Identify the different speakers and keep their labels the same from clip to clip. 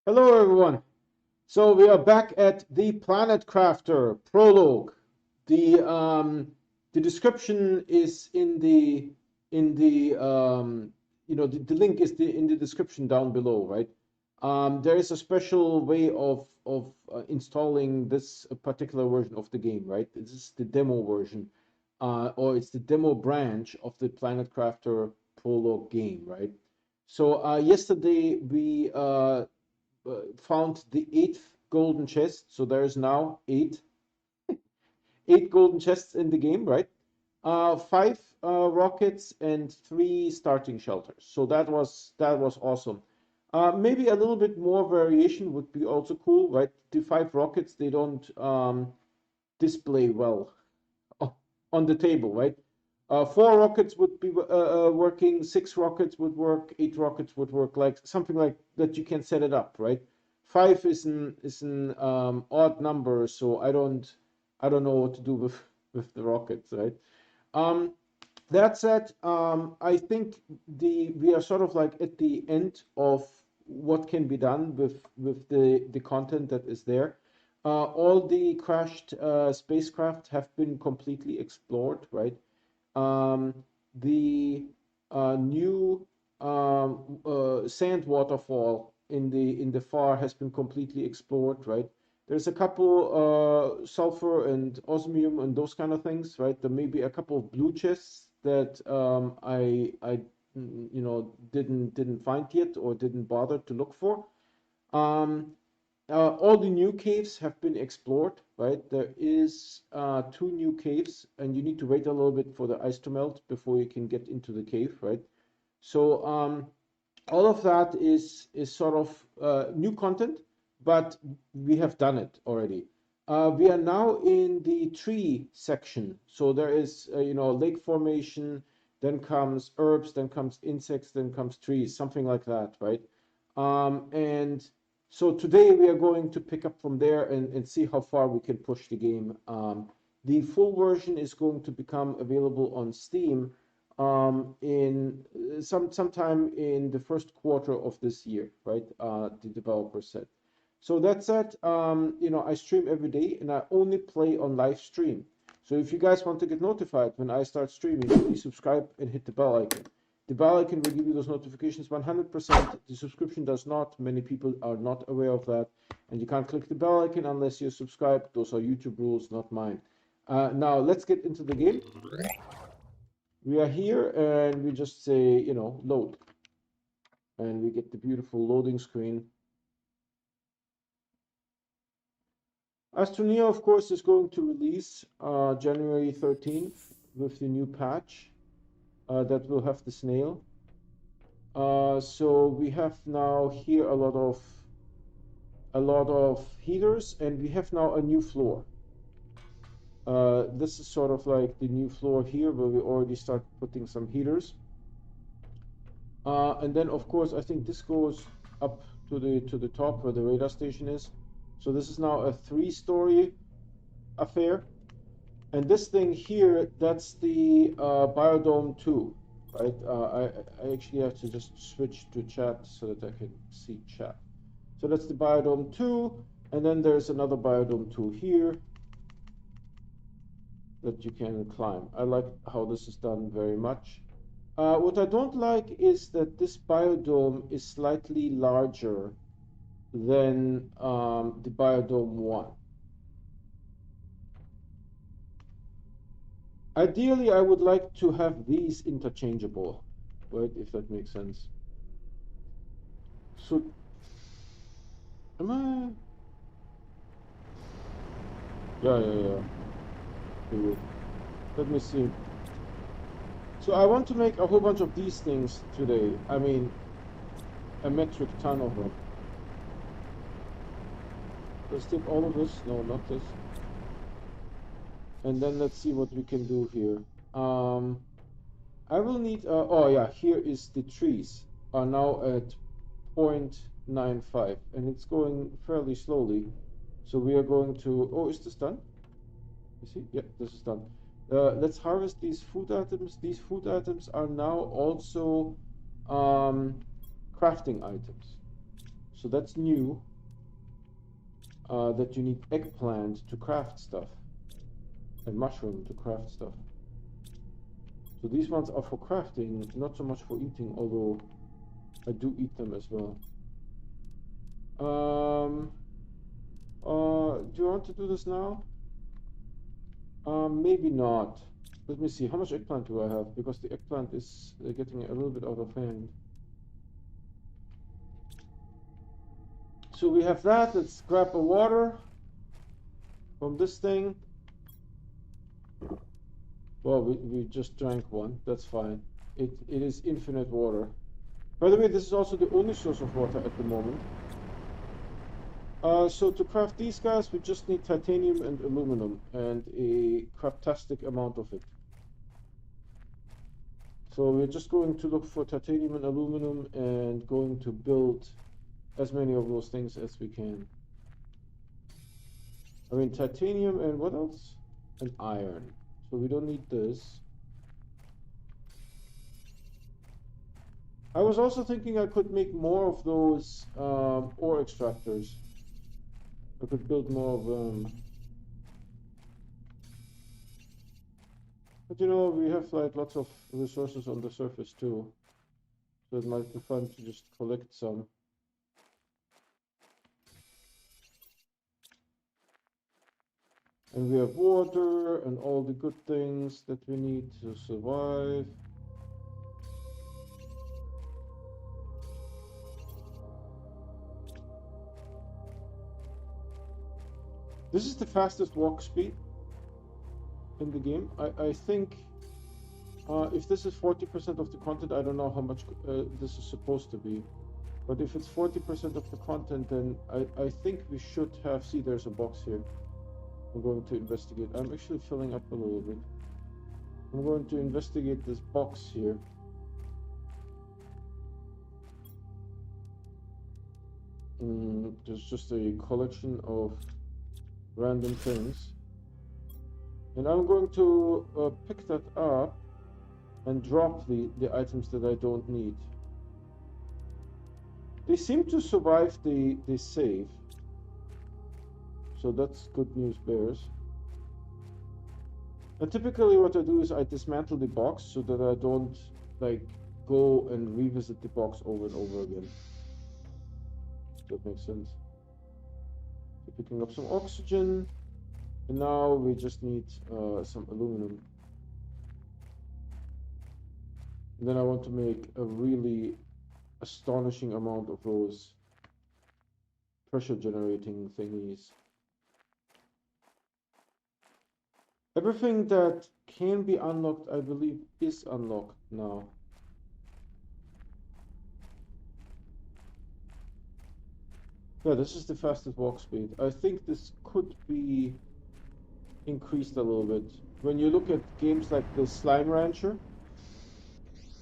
Speaker 1: Hello everyone. So we are back at the Planet Crafter Prologue. The the description is in the link is in the description down below, right? There is a special way of installing this particular version of the game, right? This is the demo version, or it's the demo branch of the Planet Crafter Prologue game, right? So yesterday we found the eighth golden chest. So there is now eight golden chests in the game, right? Five rockets and three starting shelters. So that was awesome. Maybe a little bit more variation would be also cool, right? The five rockets, they don't display well on the table, right? Four rockets would be working, six rockets would work, eight rockets would work, like something like that. You can set it up, right? Five is an odd number, so I don't know what to do with the rockets, right? Um, that said, I think we are sort of like at the end of what can be done with the content that is there. All the crashed spacecraft have been completely explored, right? Um, the new sand waterfall in the far has been completely explored, right? There's a couple sulfur and osmium and those kind of things, right? There may be a couple of blue chests that I didn't find yet or didn't bother to look for. Um, all the new caves have been explored, right? There is two new caves, and you need to wait a little bit for the ice to melt before you can get into the cave, right? So all of that is sort of new content, but we have done it already. We are now in the tree section. So there is, lake formation, then comes herbs, then comes insects, then comes trees, something like that, right? And so today we are going to pick up from there and see how far we can push the game. The full version is going to become available on Steam in sometime in the first quarter of this year, right? The developer said. So that said, I stream every day and I only play on live stream. So if you guys want to get notified when I start streaming, please subscribe and hit the bell icon. The bell icon will give you those notifications 100%. The subscription does not. Many people are not aware of that. And you can't click the bell icon unless you're subscribed. Those are YouTube rules, not mine. Now let's get into the game. We are here and we just say, load. And we get the beautiful loading screen. Astroneer, of course, is going to release January 13th with the new patch that will have the snail. So we have now here a lot of heaters, and we have now a new floor. This is sort of like the new floor here where we already start putting some heaters. And then, of course, I think this goes up to the top where the radar station is. So this is now a 3-story affair. And this thing here, that's the Biodome 2, right? I actually have to just switch to chat so that I can see chat. So that's the Biodome 2, and then there's another Biodome 2 here that you can climb. I like how this is done very much. What I don't like is that this biodome is slightly larger than the Biodome 1. Ideally, I would like to have these interchangeable, right, if that makes sense. So, am I? Yeah. Cool. Let me see. So I want to make a whole bunch of these things today. I mean, a metric ton of them. Let's take all of this. No, not this. And then let's see what we can do here. I will need, oh yeah, here is the trees are now at 0.95 and it's going fairly slowly. So we are going to, oh, is this done? You see? Yeah, this is done. Let's harvest these food items. These food items are now also crafting items. So that's new, that you need eggplant to craft stuff and mushroom to craft stuff. So these ones are for crafting, not so much for eating, although I do eat them as well. Do you want to do this now? Maybe not. Let me see, how much eggplant do I have? Because the eggplant is getting a little bit out of hand. So we have that. Let's grab a water from this thing. Well, we just drank one. That's fine. It is infinite water. By the way, this is also the only source of water at the moment. So to craft these guys, we just need titanium and aluminum, and a craptastic amount of it. So we're just going to look for titanium and aluminum and going to build as many of those things as we can. I mean, titanium and what else? And iron. So we don't need this. I was also thinking I could make more of those ore extractors. I could build more of them. But you know, we have like lots of resources on the surface too. So it might be fun to just collect some. And we have water and all the good things that we need to survive. This is the fastest walk speed in the game. I think if this is 40% of the content, I don't know how much this is supposed to be. But if it's 40% of the content, then I think we should have... See, there's a box here. I'm going to investigate. I'm actually filling up a little bit. I'm going to investigate this box here. There's just a collection of random things. And I'm going to pick that up and drop the items that I don't need. They seem to survive the save. So that's good news bears. And typically what I do is I dismantle the box so that I don't like go and revisit the box over and over again. That makes sense. So picking up some oxygen. And now we just need some aluminum. And then I want to make a really astonishing amount of those pressure generating thingies. Everything that can be unlocked, I believe, is unlocked now. Yeah, this is the fastest walk speed. I think this could be increased a little bit. When you look at games like the Slime Rancher,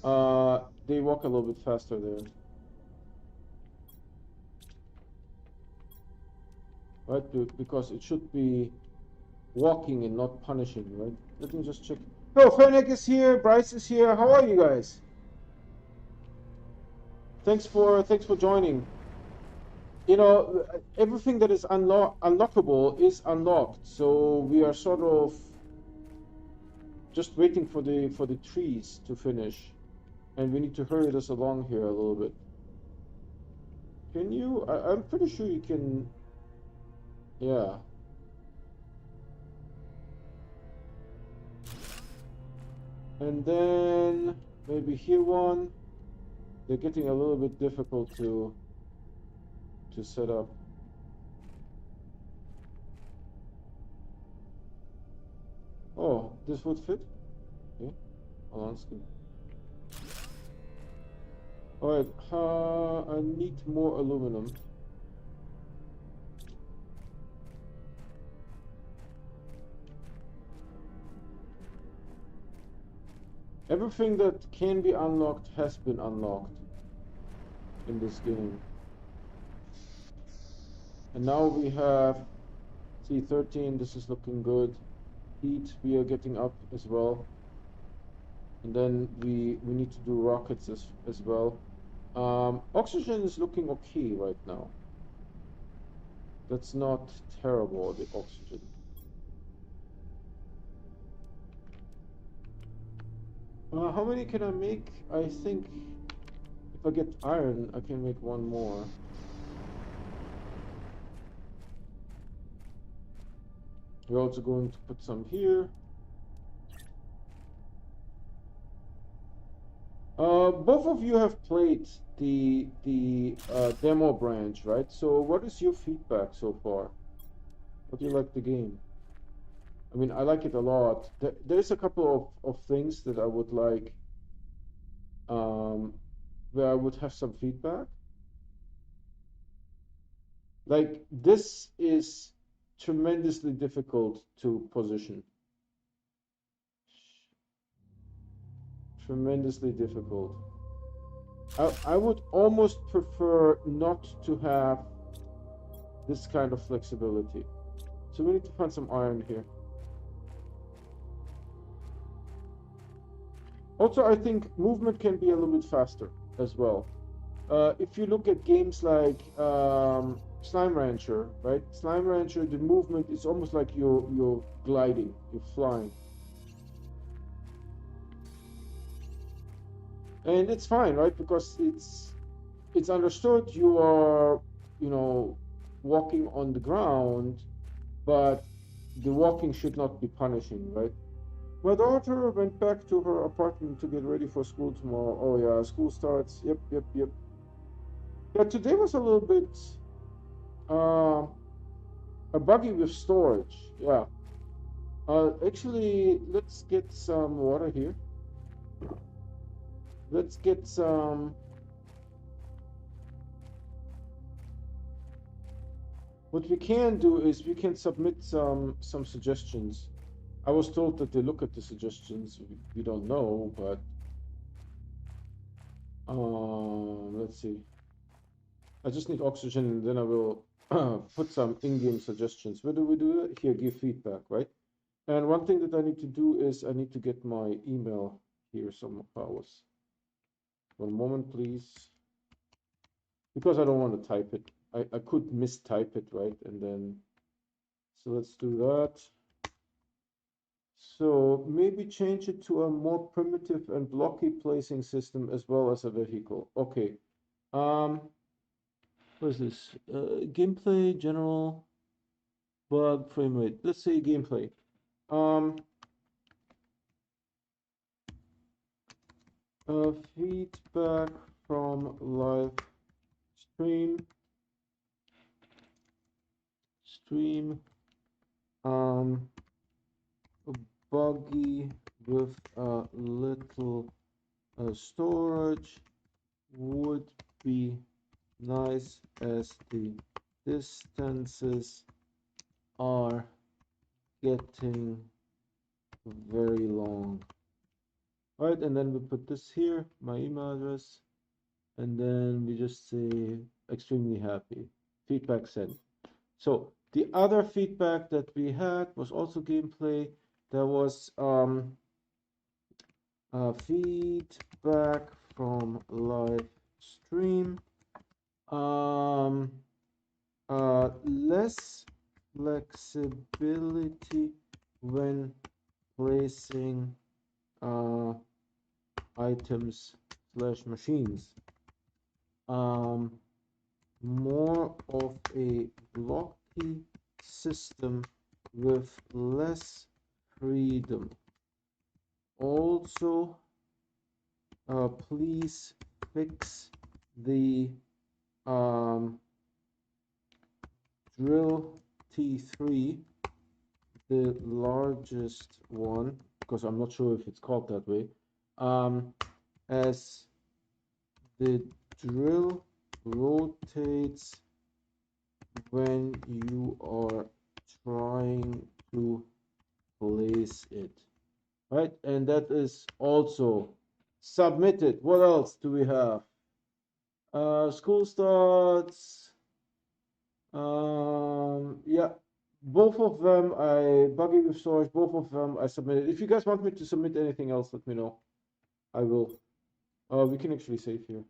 Speaker 1: they walk a little bit faster there. Right? Because it should be walking and not punishing, right? Let me just check. Oh, Fennec is here, Bryce is here. How are you guys? Thanks for joining. You know, everything that is unlockable is unlocked, so we are sort of just waiting for the trees to finish, and we need to hurry this along here a little bit. Can you? I'm pretty sure you can. Yeah. And then maybe here one. They're getting a little bit difficult to set up. Oh, this would fit? Okay. Hold on, skip. Alright, I need more aluminum. Everything that can be unlocked has been unlocked in this game. And now we have, see, 13, this is looking good. Heat, we are getting up as well. And then we need to do rockets as well. Oxygen is looking okay right now. That's not terrible, the oxygen. How many can I make? I think if I get iron, I can make one more. We're also going to put some here. Both of you have played the demo branch, right? So what is your feedback so far? What do you like the game? I mean, I like it a lot. There's a couple of things that I would like, um, where I would have some feedback. Like this is tremendously difficult to position. Tremendously difficult. I would almost prefer not to have this kind of flexibility. So we need to find some iron here. Also, I think movement can be a little bit faster as well. If you look at games like Slime Rancher, right? Slime Rancher, the movement is almost like you're gliding, you're flying, and it's fine, right? Because it's understood you are, you know, walking on the ground, but the walking should not be punishing, right? My daughter went back to her apartment to get ready for school tomorrow. Oh yeah, school starts. Yep, yep, yep. Yeah, today was a little bit uh, a buggy with storage. Yeah. Actually, let's get some water here. Let's get some. What we can do is we can submit some suggestions. I was told that they look at the suggestions. We don't know, but let's see. I just need oxygen, and then I will put some in-game suggestions. Where do we do it? Here, give feedback, right? And one thing that I need to do is I need to get my email here some hours. One moment, please. Because I don't want to type it. I could mistype it, right? And then, so let's do that. So maybe change it to a more primitive and blocky placing system as well as a vehicle. Okay. Um, what is this? Gameplay, general, bug, frame rate. Let's say gameplay. Um, feedback from live stream. Stream. Um, buggy with a little storage would be nice as the distances are getting very long. Right, and then we put this here, my email address, and then we just say extremely happy. Feedback sent. So the other feedback that we had was also gameplay. There was feedback from live stream. Um, less flexibility when placing items slash machines. More of a blocky system with less freedom. Also, please fix the drill T3, the largest one, because I'm not sure if it's called that way, as the drill rotates when you are trying to place it. Right, and that is also submitted. What else do we have? School starts. Yeah, both of them I buggy with storage. Both of them I submitted. If you guys want me to submit anything else, let me know. I will. We can actually save here.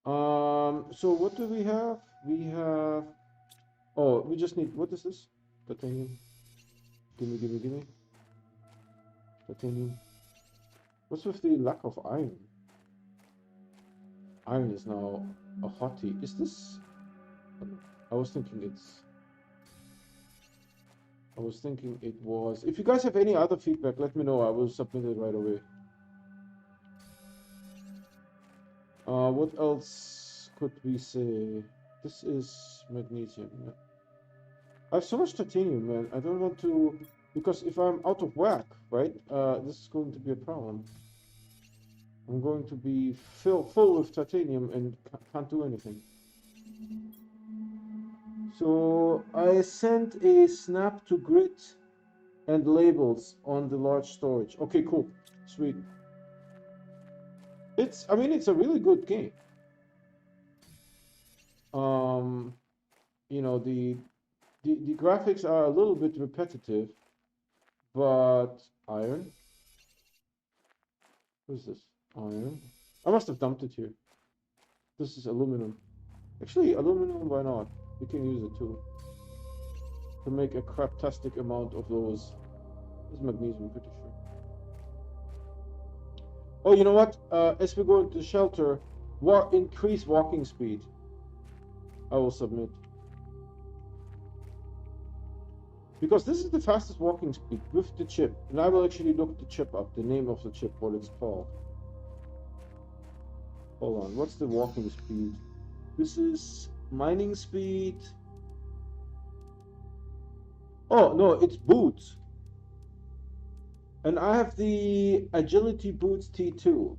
Speaker 1: So what do we have? We have, oh, we just need, what is this? Titanium. Gimme. Titanium. What's with the lack of iron? Iron is now a hottie. Is this? I was thinking it's. I was thinking it was. If you guys have any other feedback, let me know. I will submit it right away. What else could we say? This is magnesium. I have so much titanium, man. I don't want to, because if I'm out of whack, right? This is going to be a problem. I'm going to be full with titanium and can't do anything. So I sent a snap to grid and labels on the large storage. Okay, cool, sweet. I mean, it's a really good game. Um, you know, the graphics are a little bit repetitive, but iron. What is this? Iron. I must have dumped it here. This is aluminum. Actually, aluminum, why not? We can use it too. To make a craptastic amount of those. This is magnesium, pretty sure. Oh, you know what? As we go into shelter, increase walking speed. I will submit. Because this is the fastest walking speed with the chip. And I will actually look the chip up, the name of the chip, what it's called. Hold on, what's the walking speed? This is mining speed. Oh, no, it's boots. And I have the agility boots T2.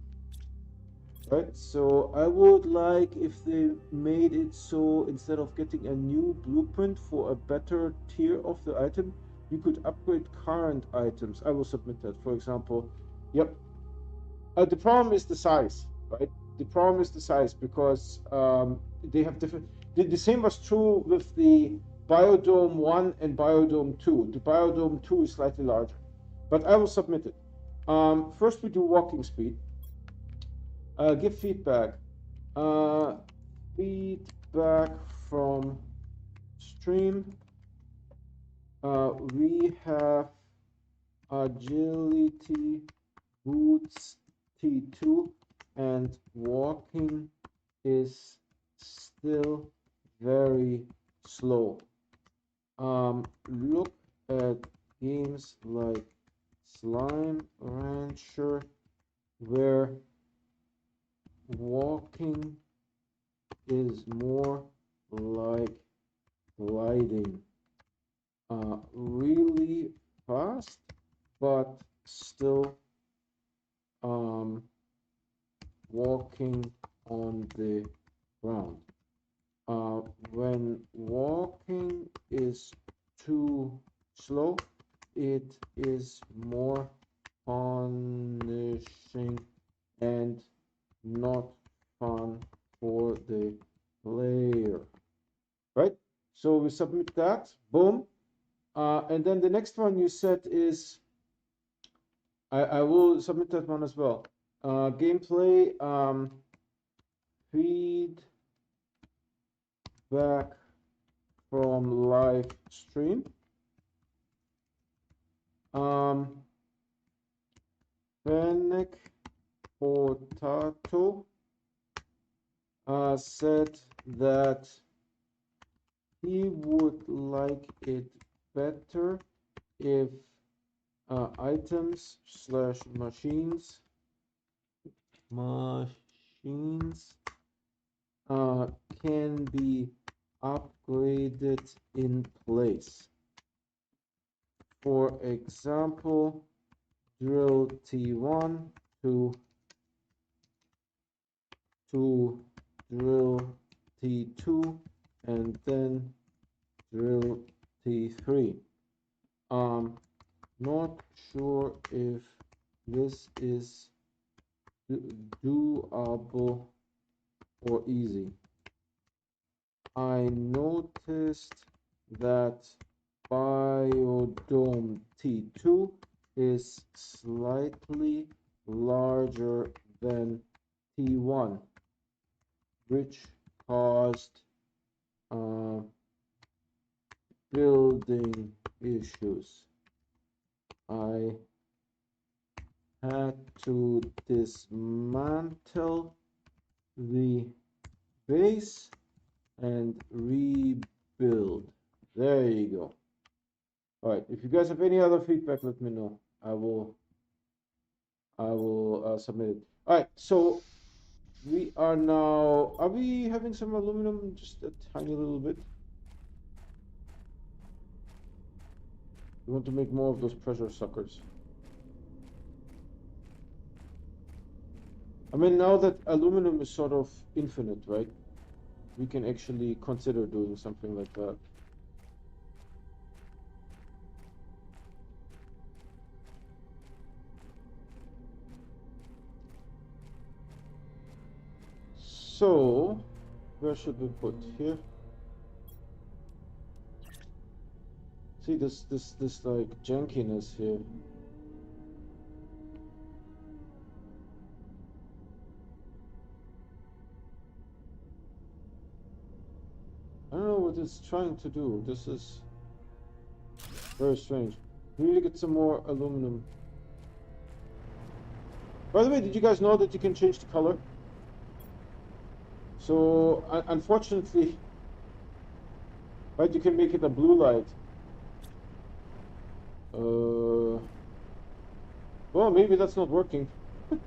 Speaker 1: Right, so I would like if they made it so instead of getting a new blueprint for a better tier of the item, you could upgrade current items. I will submit that. For example, yep. The problem is the size, right? The problem is the size because they have different. The same was true with the Biodome 1 and Biodome 2. The Biodome 2 is slightly larger, but I will submit it. First, we do walking speed. Give feedback. Uh, Feedback from stream. We have agility boots T2 and walking is still very slow. Look at games like Slime Rancher where walking is more like gliding. Really fast, but still walking on the ground. When walking is too slow, it is more punishing and not fun for the player. Right? So we submit that. Boom. And then the next one you said is, I will submit that one as well. Gameplay, feedback from live stream. Fennec Potato said that he would like it better if items slash machines can be upgraded in place. For example, drill T1 to drill T2 and then drill T3. Not sure if this is doable or easy. I noticed that Biodome T2 is slightly larger than T1, which caused building issues. I had to dismantle the base and rebuild. There you go. All right. If you guys have any other feedback, let me know. I will submit it. All right. So we are now. Are we having some aluminum? Just a tiny little bit. We want to make more of those pressure suckers. I mean, now that aluminum is sort of infinite, right? We can actually consider doing something like that. So, where should we put here? See this like jankiness here. I don't know what it's trying to do. This is very strange. We need to get some more aluminum. By the way, did you guys know that you can change the color? So, unfortunately, right, you can make it a blue light. Well, maybe that's not working. A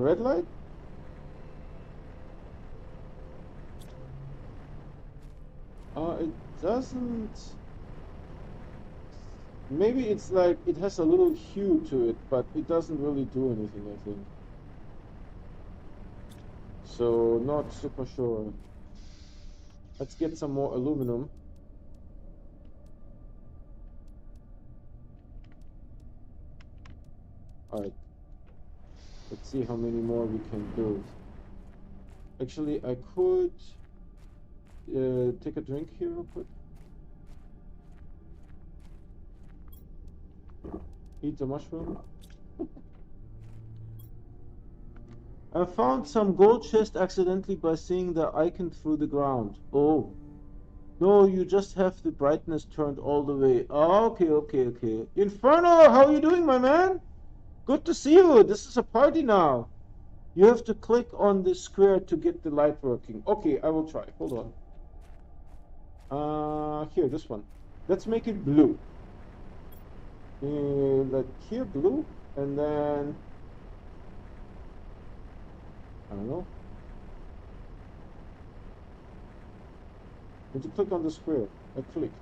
Speaker 1: red light? It doesn't. Maybe it's like it has a little hue to it, but it doesn't really do anything, I think. So, not super sure. Let's get some more aluminum. Alright. Let's see how many more we can build. Actually, I could take a drink here real quick. Eat the mushroom. I found some gold chest accidentally by seeing the icon through the ground. Oh. No, you just have the brightness turned all the way. Oh, okay. Inferno, how are you doing, my man? Good to see you. This is a party now. You have to click on the square to get the light working. Okay, I will try. Hold on. Here, this one. Let's make it blue. Like here, blue, and then I don't know. Did you click on the square? I clicked.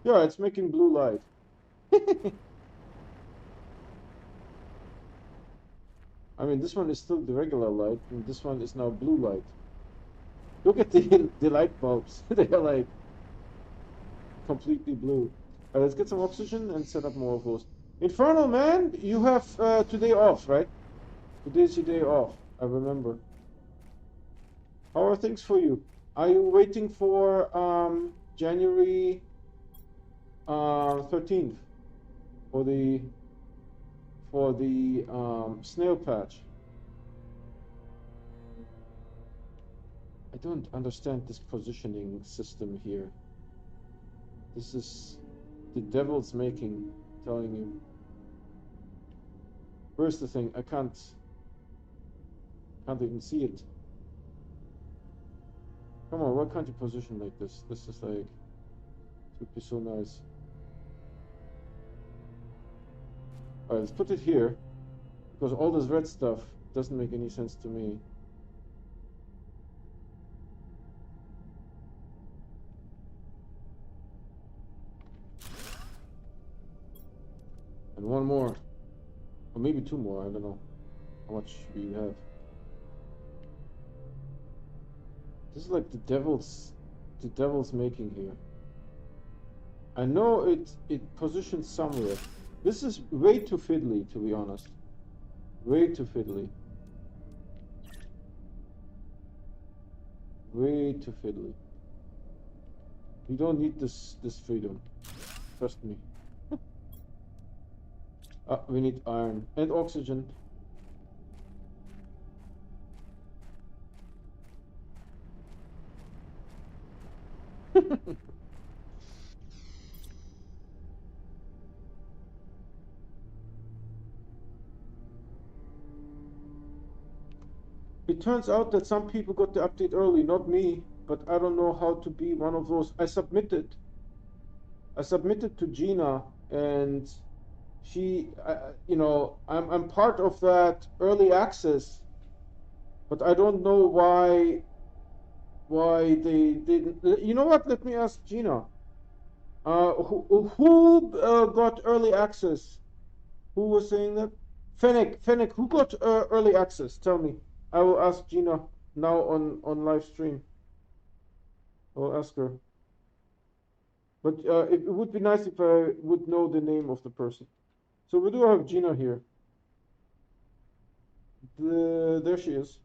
Speaker 1: Yeah, it's making blue light. I mean, this one is still the regular light, and this one is now blue light. Look at the light bulbs. They are like completely blue. Let's get some oxygen and set up more of those. Infernal, man, you have today off, right? Today's your day off, I remember. How are things for you? Are you waiting for January 13th for the snail patch? I don't understand this positioning system here. This is the devil's making, telling you. Where's the thing? I can't even see it. Come on, why can't you position like this? This is like, it would be so nice. Alright, let's put it here, because all this red stuff doesn't make any sense to me. And one more, or maybe two more, I don't know. How much we have? This is like the devil's making here. I know it positions somewhere. This is way too fiddly, to be honest. Way too fiddly. Way too fiddly. You don't need this freedom. Trust me. We need iron and oxygen. It turns out that some people got the update early, not me, but I don't know how to be one of those. I submitted to Gina, and she, you know, I'm part of that early access, but I don't know why they didn't. You know what? Let me ask Gina. Who got early access? Who was saying that? Fennec, who got early access? Tell me. I will ask Gina now on live stream. I will ask her. But it would be nice if I would know the name of the person. So we do have Gina here. There she is.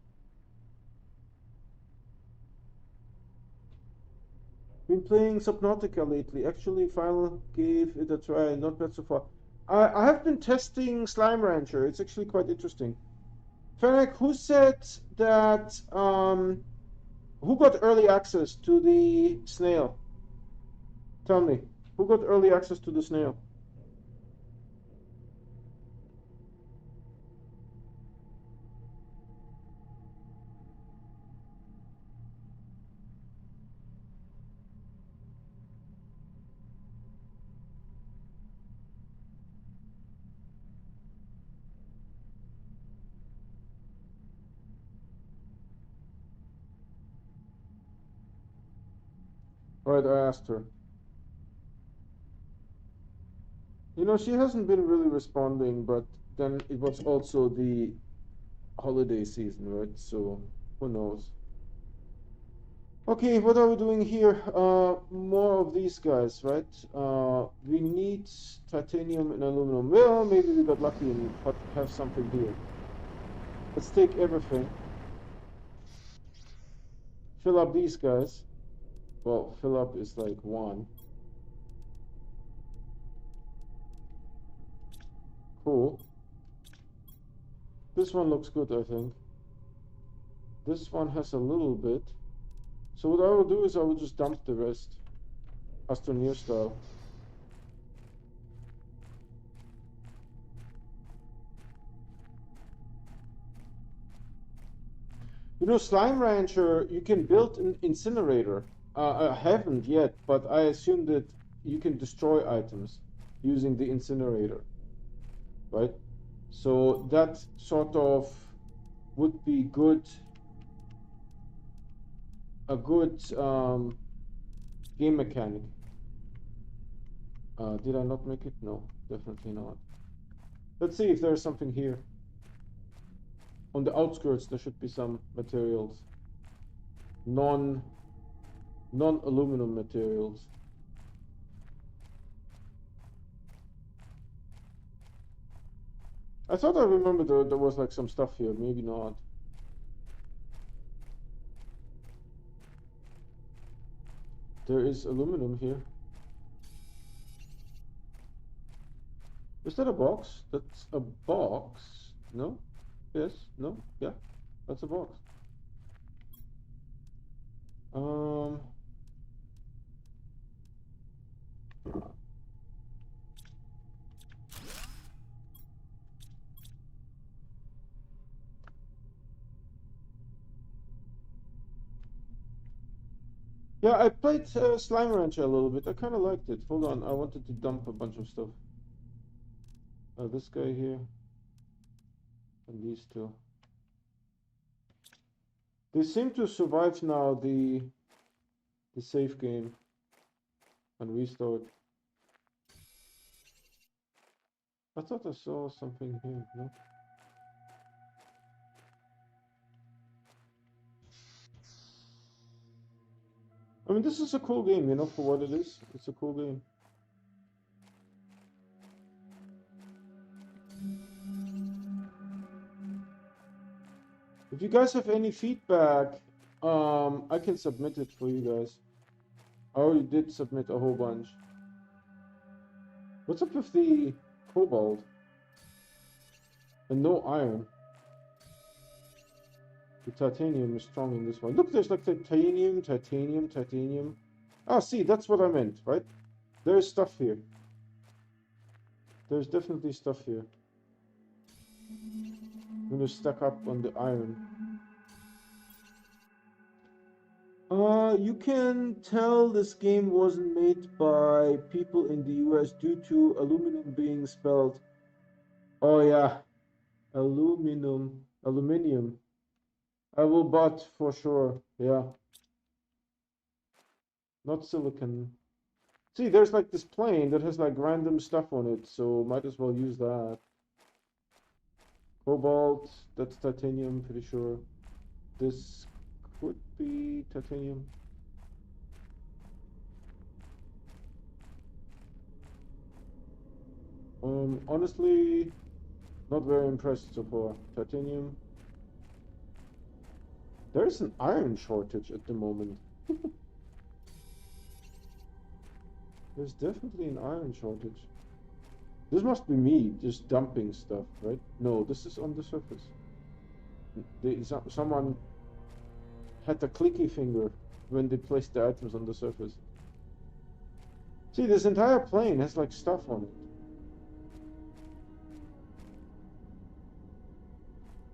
Speaker 1: Been playing Subnautica lately. Actually, Final gave it a try. Not bad so far. I have been testing Slime Rancher. It's actually quite interesting. Fennec, who said that? Who got early access to the snail? Tell me. Who got early access to the snail? Right, I asked her. You know, she hasn't been really responding, but then it was also the holiday season, right? So who knows? Okay, what are we doing here? More of these guys, right? We need titanium and aluminum. Well, maybe we got lucky and have something here. Let's take everything. Fill up these guys. Well, fill up is like one. Cool. This one looks good, I think. This one has a little bit. So what I will do is I will just dump the rest. Astroneer style. You know, Slime Rancher, you can build an incinerator. I haven't yet, but I assume that you can destroy items using the incinerator, right? So that sort of would be good, a good game mechanic. Did I not make it? No, definitely not. Let's see if there's something here. On the outskirts, there should be some materials. Non-aluminum materials. I thought I remembered there was like some stuff here. Maybe not. There is aluminum here. Is that a box? That's a box. No? Yes? No? Yeah. That's a box. Yeah, I played Slime Rancher a little bit. I kind of liked it. Hold on, I wanted to dump a bunch of stuff. This guy here. And these two. They seem to survive now the save game and restart. I thought I saw something here, no? I mean, this is a cool game, you know, for what it is. It's a cool game. If you guys have any feedback, I can submit it for you guys. I already did submit a whole bunch. What's up with the cobalt? And no iron. The titanium is strong in this one. Look, there's like titanium. Ah, see, that's what I meant, right? There's stuff here. There's definitely stuff here. I'm gonna stack up on the iron. You can tell this game wasn't made by people in the US due to aluminum being spelled. Oh yeah, aluminium. I will bot for sure. Yeah, not silicon. See, there's like this plane that has like random stuff on it, so might as well use that. Cobalt, that's titanium, pretty sure. This could be titanium. Honestly, not very impressed so far. Titanium. There's an iron shortage at the moment. There's definitely an iron shortage. This must be me just dumping stuff, right? No, this is on the surface. Someone had a clicky finger when they placed the items on the surface. See, this entire plane has like stuff on it.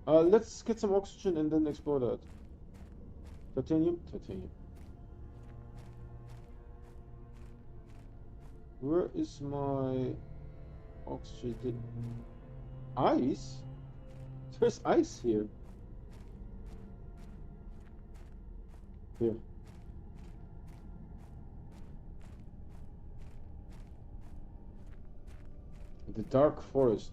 Speaker 1: Let's get some oxygen and then explore that. Titanium, titanium. Where is my oxygen? Ice? There's ice here. Here. The dark forest.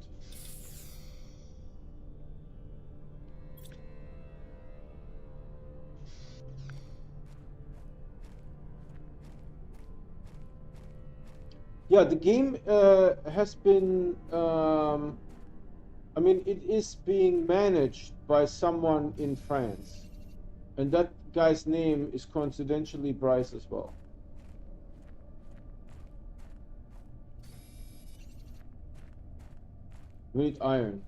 Speaker 1: Yeah, the game has been, I mean, it is being managed by someone in France. And that guy's name is coincidentally Bryce as well. We need iron.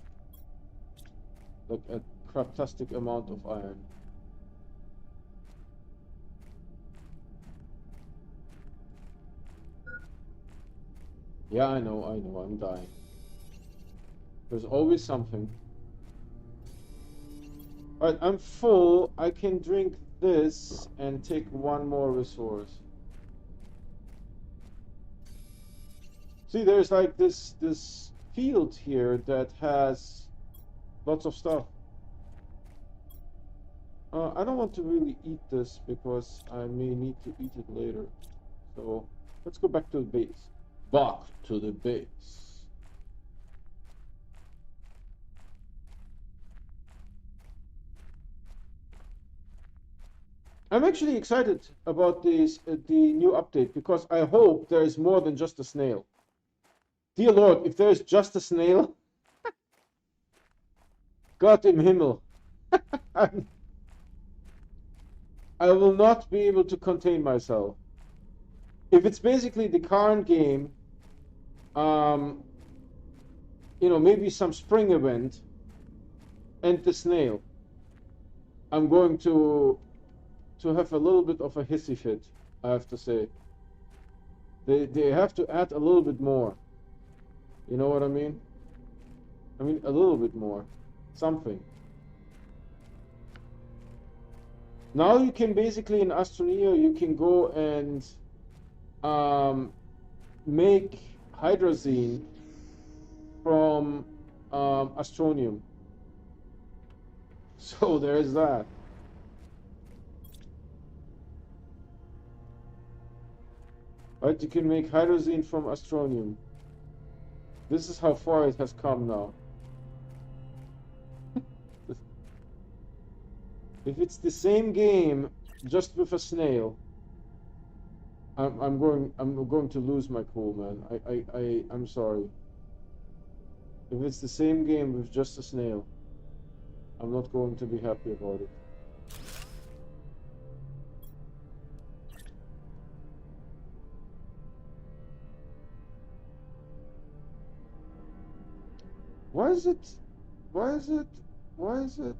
Speaker 1: Like a craptastic amount of iron. Yeah, I know, I'm dying. There's always something. Alright, I'm full. I can drink this and take one more resource. See, there's like this field here that has lots of stuff. I don't want to really eat this because I may need to eat it later. So let's go back to the base. Back to the base. I'm actually excited about this the new update because I hope there is more than just a snail. Dear Lord, if there is just a snail, Gott im Himmel, I will not be able to contain myself. If it's basically the current game, maybe some spring event and the snail, I'm going to have a little bit of a hissy fit, I have to say. They have to add a little bit more. You know what I mean? I mean, a little bit more. Something. Now you can basically, in Astroneer, you can go and make hydrazine from astronium. So there's that. Right, you can make hydrazine from astronium. This is how far it has come now. If it's the same game, just with a snail, I'm going to lose my cool, man. I'm sorry. If it's the same game with just a snail, I'm not going to be happy about it. Why is it? Why is it? Why is it?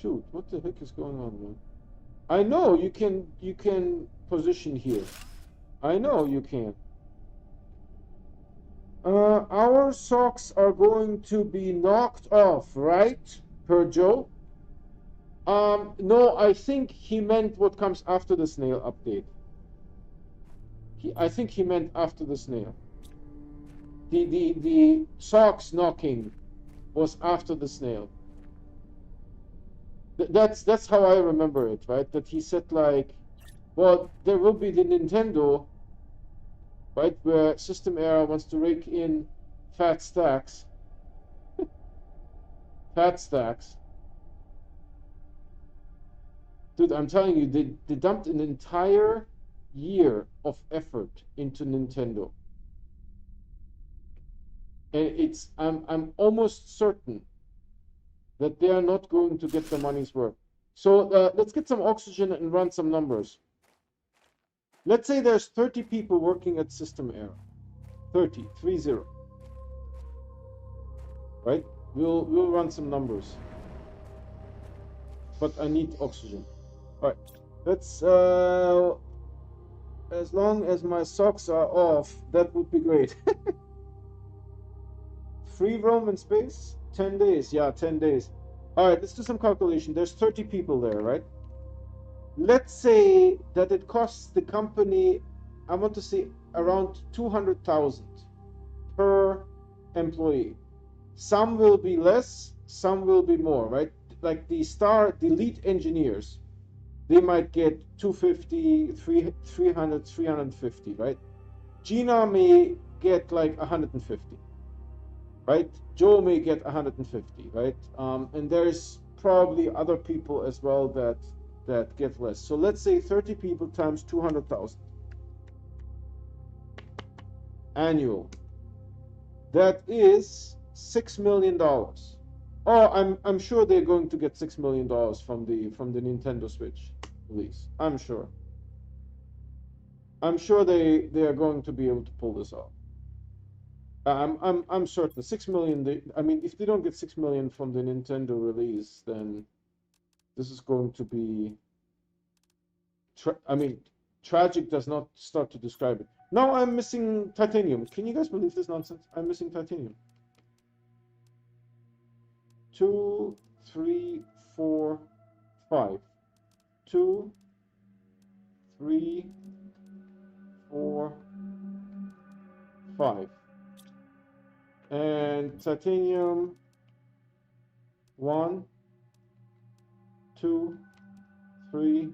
Speaker 1: shoot, what the heck is going on, man? I know you can position here. I know you can. Our socks are going to be knocked off, right, per Joe? No, I think he meant what comes after the snail update. I think he meant after the snail. The socks knocking was after the snail. That's how I remember it, right? That he said like, well, there will be the Nintendo, right, where System Era wants to rake in fat stacks. Fat stacks. Dude, I'm telling you, they dumped an entire year of effort into Nintendo. And I'm almost certain that they are not going to get their money's worth. So let's get some oxygen and run some numbers. Let's say there's 30 people working at System Era. 30, 30. Right? We'll run some numbers. But I need oxygen. Alright. Let's as long as my socks are off, that would be great. Free roam in space? 10 days. Yeah, 10 days. Alright, let's do some calculation. There's 30 people there, right? Let's say that it costs the company, I want to say around 200,000 per employee. Some will be less, some will be more, right? Like the lead engineers, they might get 250, 300, 350, right? Gina may get like 150, right? Joe may get 150, right? And there's probably other people as well that get less. So let's say 30 people times 200,000 annual. That is $6 million. Oh, I'm sure they're going to get $6 million from the Nintendo Switch release. I'm sure. I'm sure they are going to be able to pull this off. I'm certain 6 million. I mean, if they don't get 6 million from the Nintendo release, then this is going to be. I mean, tragic does not start to describe it. Now I'm missing titanium. Can you guys believe this nonsense? I'm missing titanium. 2, 3, 4, 5. 2, 3, 4, 5. And titanium 1, 2, 3.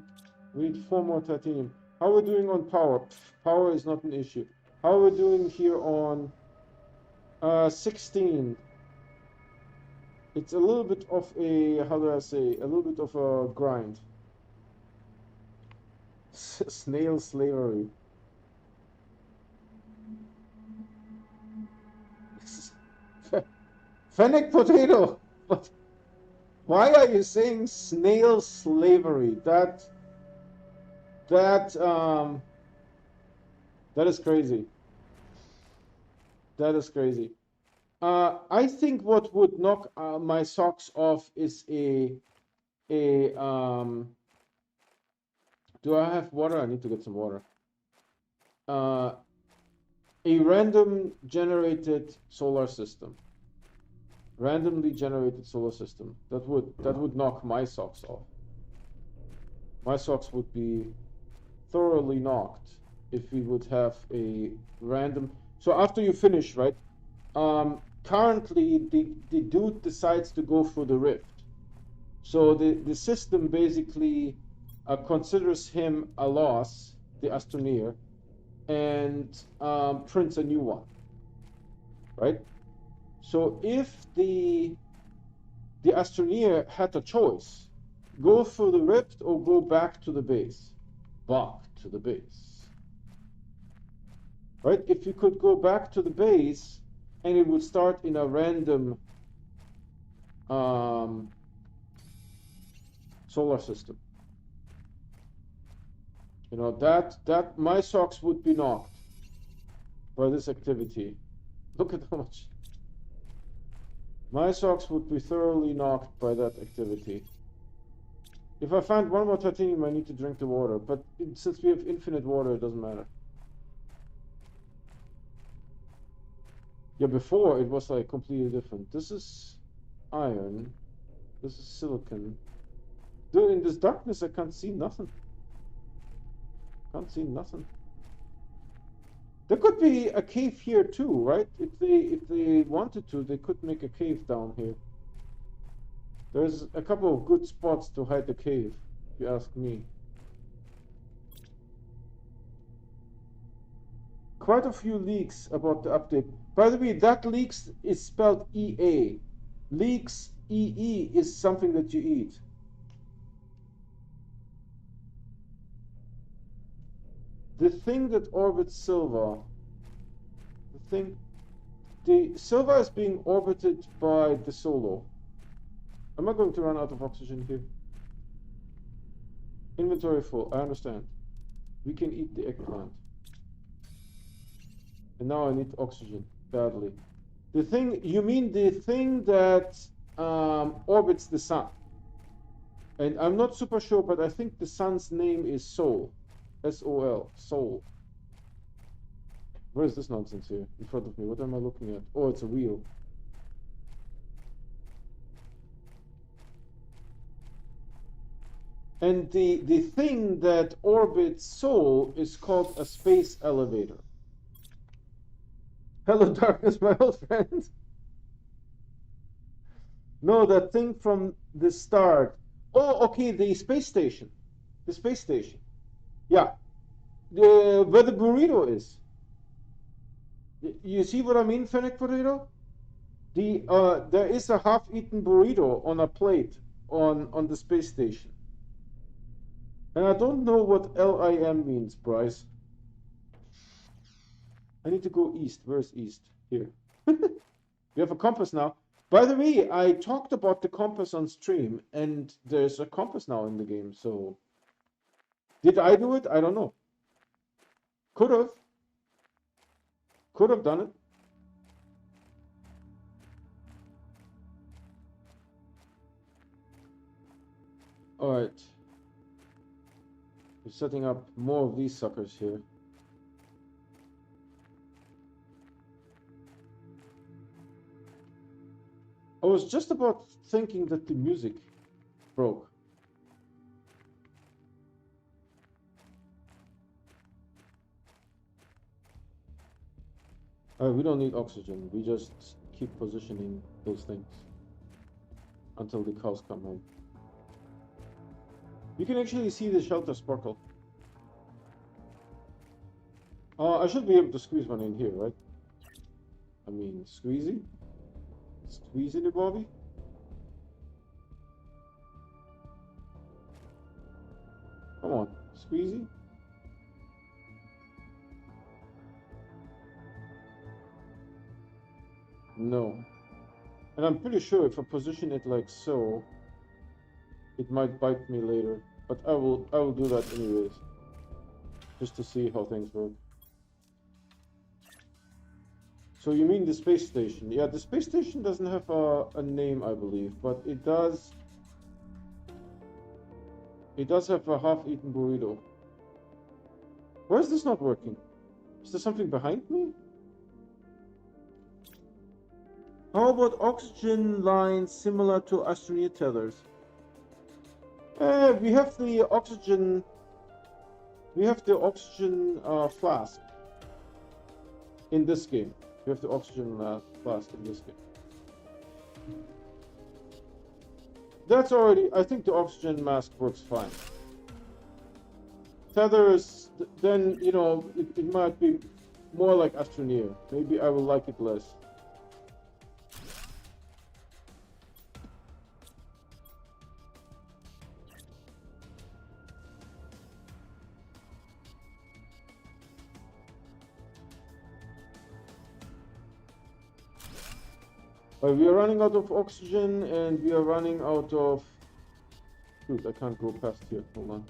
Speaker 1: We need 4 more titanium. How are we doing on power? Power is not an issue. How are we doing here on 16? It's a little bit of a, how do I say, a little bit of a grind. Snail slavery. Fennec potato! But why are you saying snail slavery? That is crazy. That is crazy. I think what would knock my socks off is do I have water? I need to get some water. A random generated solar system. Randomly generated solar system. That would knock my socks off. My socks would be thoroughly knocked if we would have a random. So after you finish, right? Currently, the dude decides to go for the rift. So the system basically considers him a loss, the Astroneer, and prints a new one, right? So if the Astroneer had a choice, go for the rift or go back to the base, right? If you could go back to the base, and it would start in a random solar system. You know, that my socks would be knocked by this activity. Look at how much. My socks would be thoroughly knocked by that activity. If I find one more titanium, I need to drink the water. But since we have infinite water, it doesn't matter. Yeah, before it was like completely different. This is iron. This is silicon. Dude, in this darkness, I can't see nothing. Can't see nothing. There could be a cave here too, right? If they wanted to, they could make a cave down here. There's a couple of good spots to hide the cave, if you ask me. Quite a few leaks about the update. By the way, that leaks is spelled EA. Leaks EE is something that you eat. The thing that orbits Silva, the Silva is being orbited by the Solo. Am I going to run out of oxygen here? Inventory full, I understand. We can eat the eggplant. And now I need oxygen, badly. The thing, you mean the thing that orbits the sun. And I'm not super sure, but I think the sun's name is Sol. S-O-L, Sol. Where is this nonsense here in front of me? What am I looking at? Oh, it's a wheel. And the thing that orbits Sol is called a space elevator. Hello, darkness, my old friend. No, that thing from the start. Oh, okay, the space station. The space station. Yeah. Where the burrito is. You see what I mean, Fennec Burrito? There is a half-eaten burrito on a plate on the space station. And I don't know what LIM means, Bryce. I need to go east. Where's east? Here. We have a compass now. By the way, I talked about the compass on stream, and there's a compass now in the game, so... Did I do it? I don't know. Could have. Could have done it. Alright. We're setting up more of these suckers here. I was just about thinking that the music broke. We don't need oxygen. We just keep positioning those things until the cows come home. You can actually see the shelter sparkle. I should be able to squeeze one in here, right? I mean, squeezy? Squeezy the Bobby? Come on, squeezy? No. And I'm pretty sure if I position it like so, it might bite me later. But I will do that anyways. Just to see how things work. So you mean the space station? Yeah, the space station doesn't have a name, I believe, but it does. It does have a half-eaten burrito. Why is this not working? Is there something behind me? How about oxygen lines similar to Astroneer tethers? We have the oxygen. We have the oxygen flask in this game. We have the oxygen flask in this game. That's already. I think the oxygen mask works fine. Tethers, then you know, it might be more like Astroneer. Maybe I will like it less. We are running out of oxygen, and we are running out of... Dude, I can't go past here. Hold on.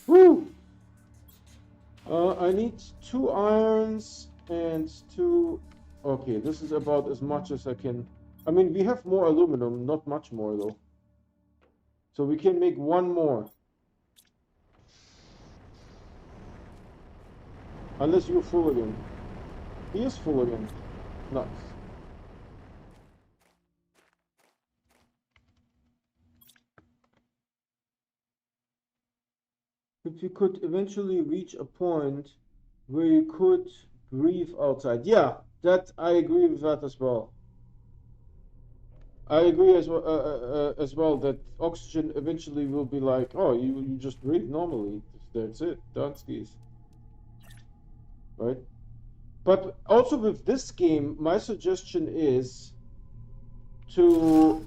Speaker 1: Woo! I need 2 irons and 2... Okay, this is about as much as I can I mean, we have more aluminum, not much more though. So we can make one more. Unless you're full again. He is full again. Nice. If you could eventually reach a point where you could breathe outside. Yeah, that I agree with that as well. I agree as well that oxygen eventually will be like, oh, you just breathe normally. That's it. Donskis. Right? But also with this game, my suggestion is to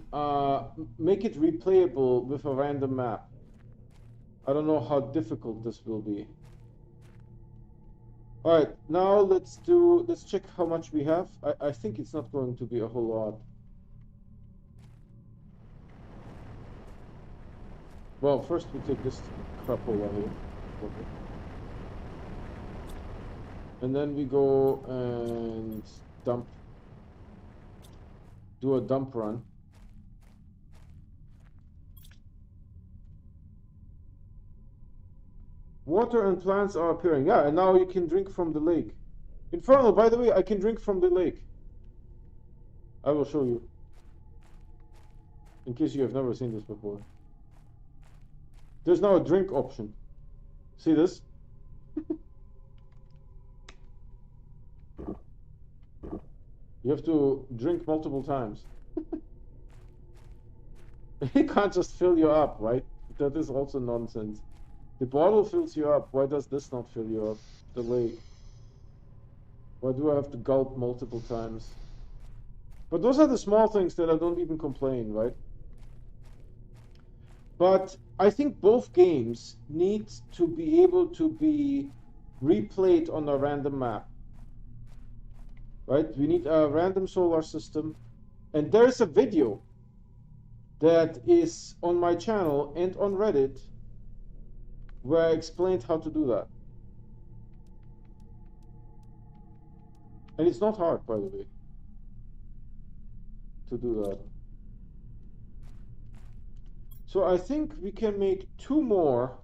Speaker 1: make it replayable with a random map. I don't know how difficult this will be. All right, now let's check how much we have. I think it's not going to be a whole lot. Well, first we take this crap over here. Okay. And then we go and do a dump run. Water and plants are appearing. Yeah, and now you can drink from the lake. Infernal, by the way, I can drink from the lake. I will show you. In case you have never seen this before. There's now a drink option. See this? You have to drink multiple times. It can't just fill you up, right? That is also nonsense. The bottle fills you up. Why does this not fill you up? The lake. Why do I have to gulp multiple times? But those are the small things that I don't even complain, right? But I think both games need to be able to be replayed on a random map. Right? We need a random solar system. And there is a video that is on my channel and on Reddit where I explained how to do that. And it's not hard, by the way, to do that. So I think we can make 2 more,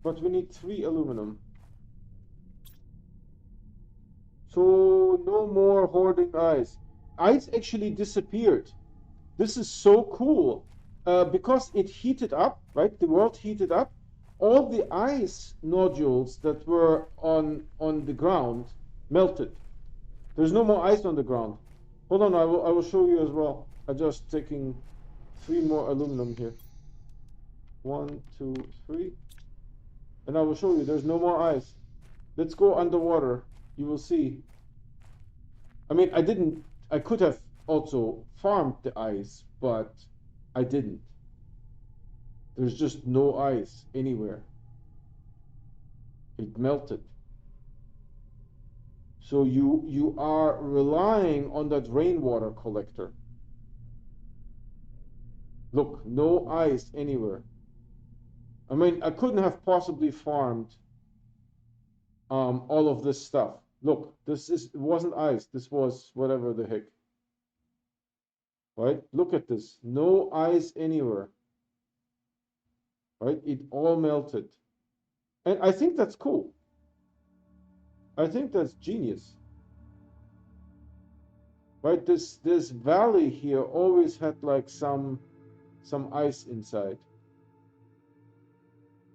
Speaker 1: but we need 3 aluminum. So no more hoarding ice. Ice actually disappeared. This is so cool because it heated up, right? The world heated up. All the ice nodules that were on the ground melted. There's no more ice on the ground. Hold on, I will show you as well. I'm just taking 3 more aluminum here. 1, 2, 3. And I will show you there's no more ice. Let's go underwater. You will see. I mean, I could have also farmed the ice, but I didn't. There's just no ice anywhere. It melted. So you are relying on that rainwater collector. Look, no ice anywhere. I mean, I couldn't have possibly farmed all of this stuff. Look, it wasn't ice. This was whatever the heck. Right? Look at this. No ice anywhere. Right? It all melted. And I think that's cool. I think that's genius. Right? This valley here always had like some ice inside.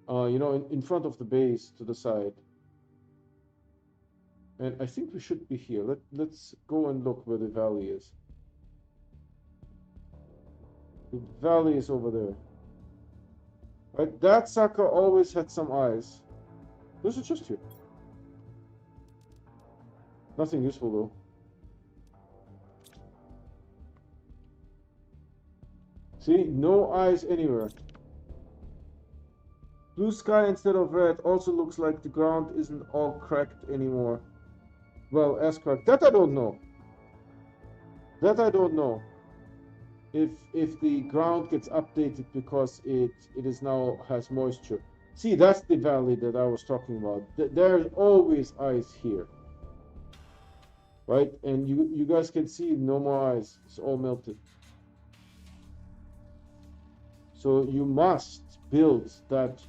Speaker 1: You know, in front of the base to the side. And I think we should be here. Let's go and look where the valley is. The valley is over there. Right? That sucker always had some ice. This is just here. Nothing useful though. See? No ice anywhere. Blue sky instead of red also looks like the ground isn't all cracked anymore. Well, as cracked. That I don't know. That I don't know. If the ground gets updated because it is now has moisture. See, that's the valley that I was talking about. There's always ice here. right? And you guys can see no more ice. It's all melted. So you must build that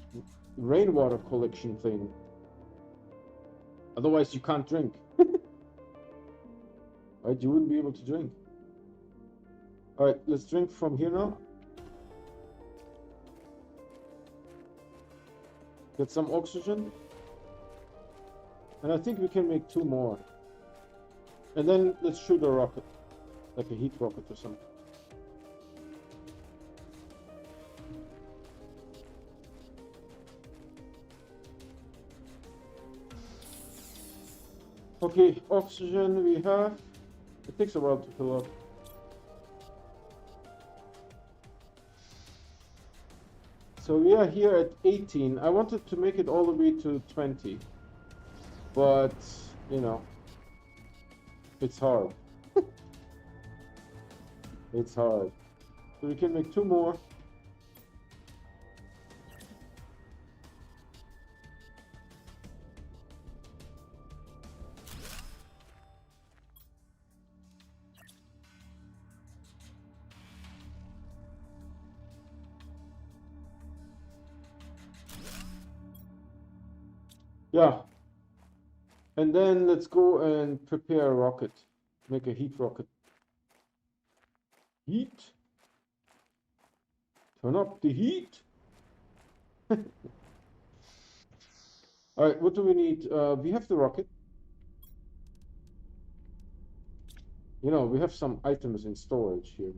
Speaker 1: rainwater collection thing. Otherwise, you can't drink. Right? You wouldn't be able to drink. All right, let's drink from here now. Get some oxygen. And I think we can make 2 more. And then let's shoot a rocket, like a heat rocket or something. Okay, oxygen we have. It takes a while to fill up. So we are here at 18. I wanted to make it all the way to 20. But, you know, it's hard. It's hard. So we can make 2 more. Yeah. And then let's go and prepare a rocket. Make a heat rocket. Heat. Turn up the heat. All right, what do we need? We have the rocket. You know, we have some items in storage here.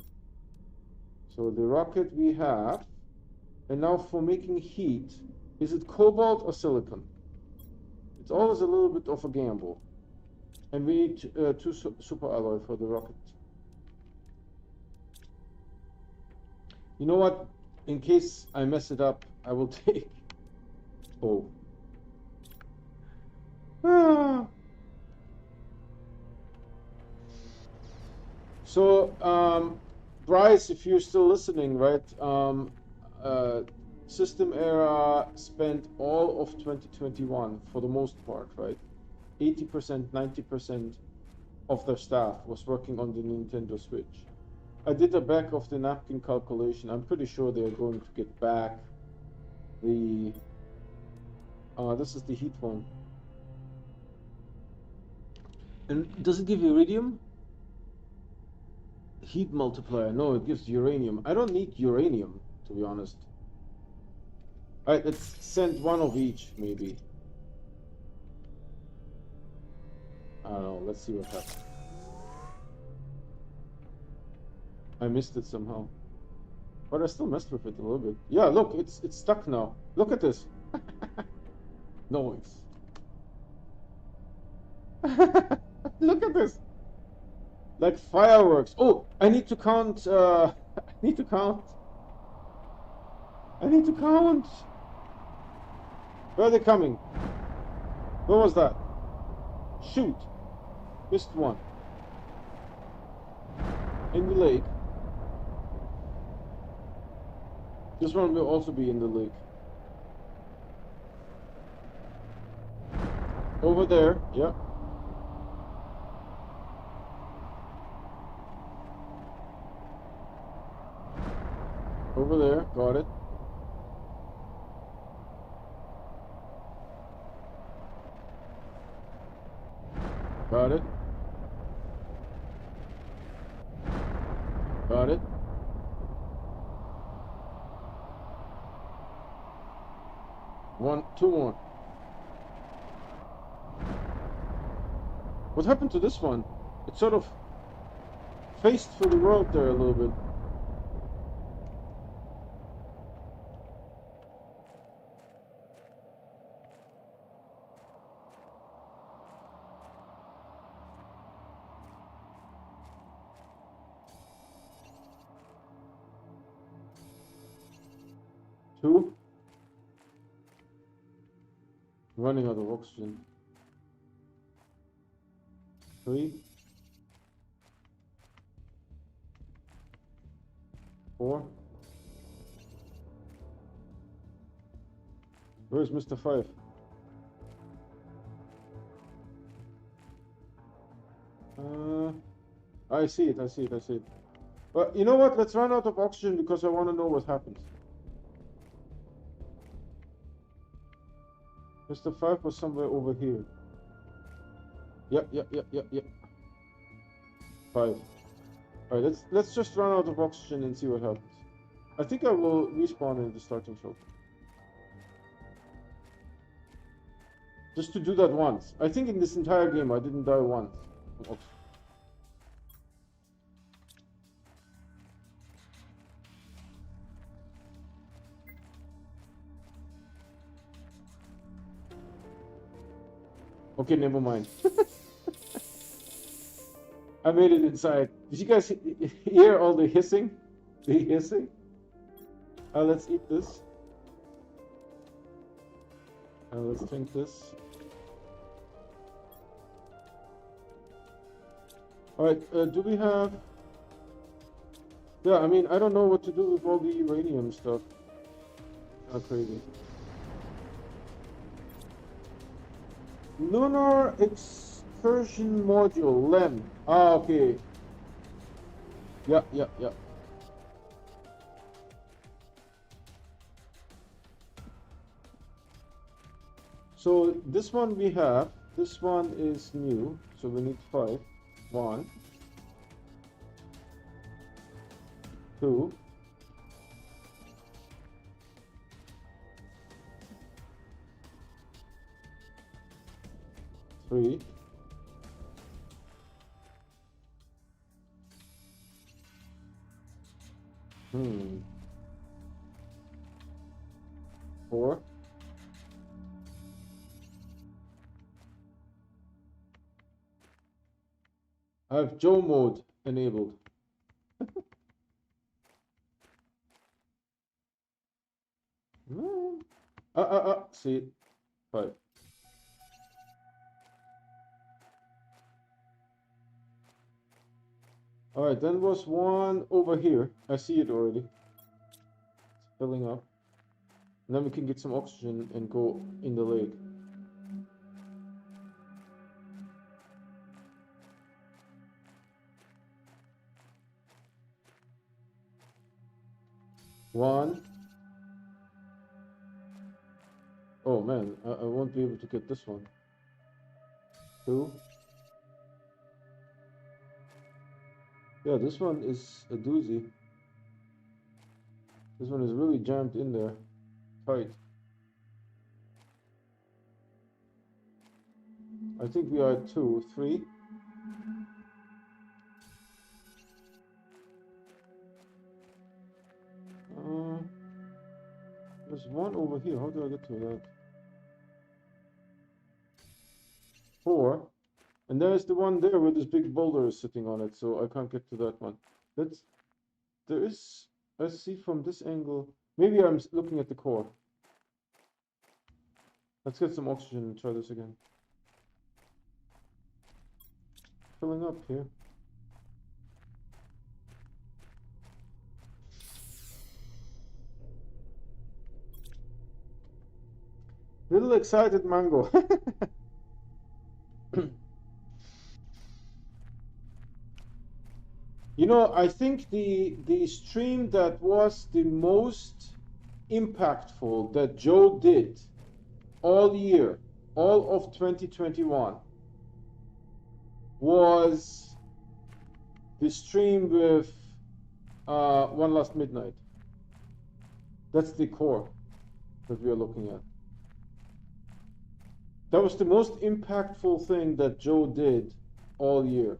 Speaker 1: So the rocket we have. And now for making heat, is it cobalt or silicon? It's always a little bit of a gamble. And we need 2 super alloy for the rocket. You know what? In case I mess it up, I will take... Oh. Ah. So, Bryce, if you're still listening, right? System Era spent all of 2021 for the most part, right? 80%, 90% of their staff was working on the Nintendo Switch. I did a back of the napkin calculation. I'm pretty sure they're going to get back the... this is the heat one. And does it give iridium? Heat multiplier. No, it gives uranium. I don't need uranium, to be honest. All right, let's send 1 of each, maybe. I don't know. Let's see what happens. I missed it somehow. But I still messed with it a little bit. Yeah, look, it's stuck now. Look at this. Noise. Look at this. Like fireworks. Oh, I need to count. I need to count. I need to count. Where are they coming? Where was that? Shoot. Missed one. In the lake. This one will also be in the lake. Over there, yeah. Over there, got it. Got it. Got it. One, 2 more. What happened to this one? It sort of faced for the world there a little bit. Two. Running out of oxygen. 3. 4. Where's Mr. 5? Uh, I see it, I see it, I see it. But you know what? Let's run out of oxygen because I want to know what happens. Mr. 5 was somewhere over here. Yep, yep, yep, yep, yep. 5. Alright, let's just run out of oxygen and see what happens. I think I will respawn in the starting shelter. Just to do that once. I think in this entire game I didn't die once from oxygen. Okay, never mind. I made it inside. Did you guys hear all the hissing? The hissing? Let's eat this. Let's drink this. Alright, do we have... Yeah, I mean, I don't know what to do with all the uranium stuff. Crazy. Lunar Excursion Module, LEM. Ah, okay. Yeah, yeah, yeah. So this one we have. This one is new. So we need 5. 1, 2, 3, 4. I have Joe mode enabled. See it. 5. Alright, then was one over here. I see it already. It's filling up. And then we can get some oxygen and go in the lake. One. Oh man, I won't be able to get this one. 2. Yeah, this one is a doozy. This one is really jammed in there. Tight. I think we are at 2, 3. There's one over here. How do I get to that? 4. And there's the one there where this big boulder is sitting on it, so I can't get to that one. There is, I see from this angle, maybe I'm looking at the core. Let's get some oxygen and try this again. Filling up here. Little excited mango. You know, I think the stream that was the most impactful that Joe did all year, all of 2021, was the stream with One Last Midnight. That's the core that we are looking at. That was the most impactful thing that Joe did all year.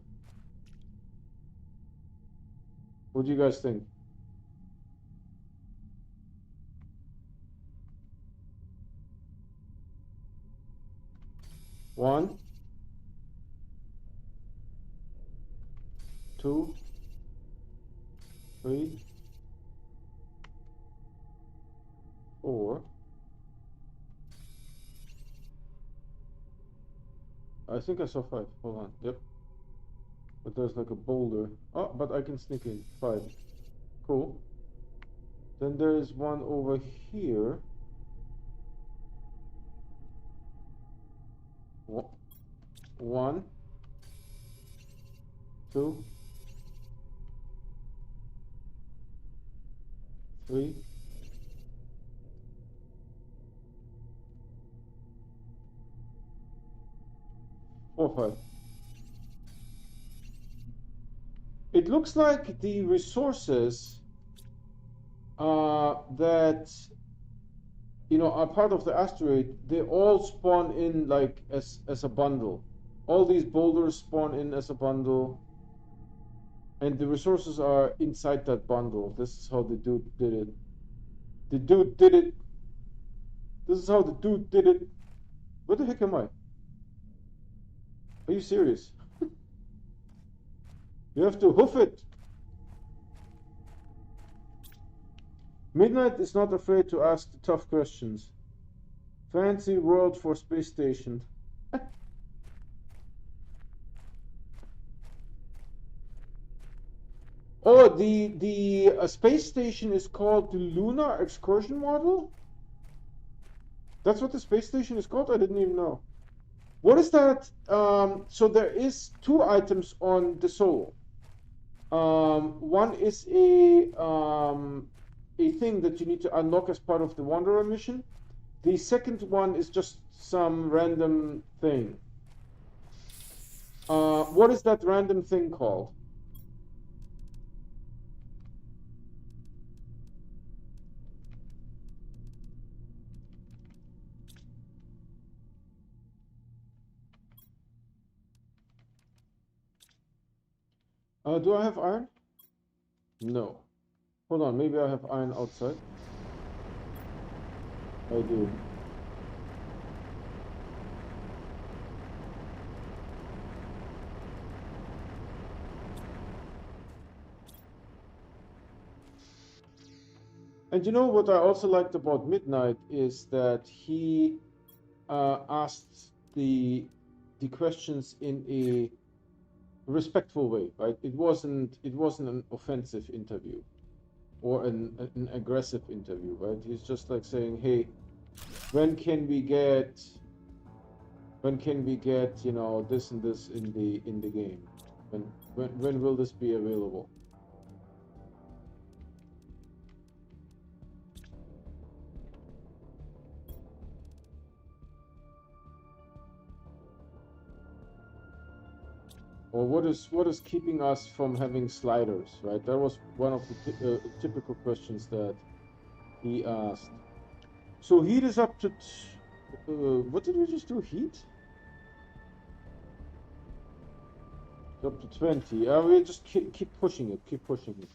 Speaker 1: What do you guys think? One, 2, 3, 4. I think I saw 5. Hold on. Yep. But there's like a boulder. Oh, but I can sneak in. 5. Cool. Then there's one over here. 1, 2, 3, 4, 5. It looks like the resources that are part of the asteroid, they all spawn in like as a bundle. All these boulders spawn in as a bundle, and the resources are inside that bundle. This is how the dude did it. The dude did it. This is how the dude did it. Where the heck am I? Are you serious? You have to hoof it. Midnight is not afraid to ask the tough questions. Fancy world for space station. Oh, the space station is called the Lunar Excursion Module? That's what the space station is called? I didn't even know. What is that? So there is 2 items on the Solo. One is a thing that you need to unlock as part of the Wanderer mission. The second one is just some random thing. What is that random thing called? Do I have iron? No. Hold on, maybe I have iron outside. I do. And you know what I also liked about Midnight is that he asked the questions in a respectful way, right? It wasn't an offensive interview or an aggressive interview, right? He's just like saying, "Hey, when can we get this and this in the game? When will this be available?" Or what is keeping us from having sliders, right? That was one of the typical questions that he asked. So heat is up to what did we just do? Heat? It's up to 20. We'll just keep pushing it. Keep pushing it.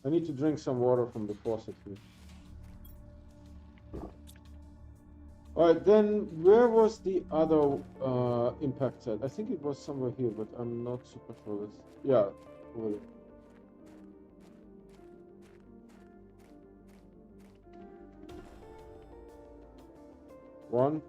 Speaker 1: I need to drink some water from the faucet here. All right, then where was the other impact set? I think it was somewhere here, but I'm not super sure. Yeah, over there. One.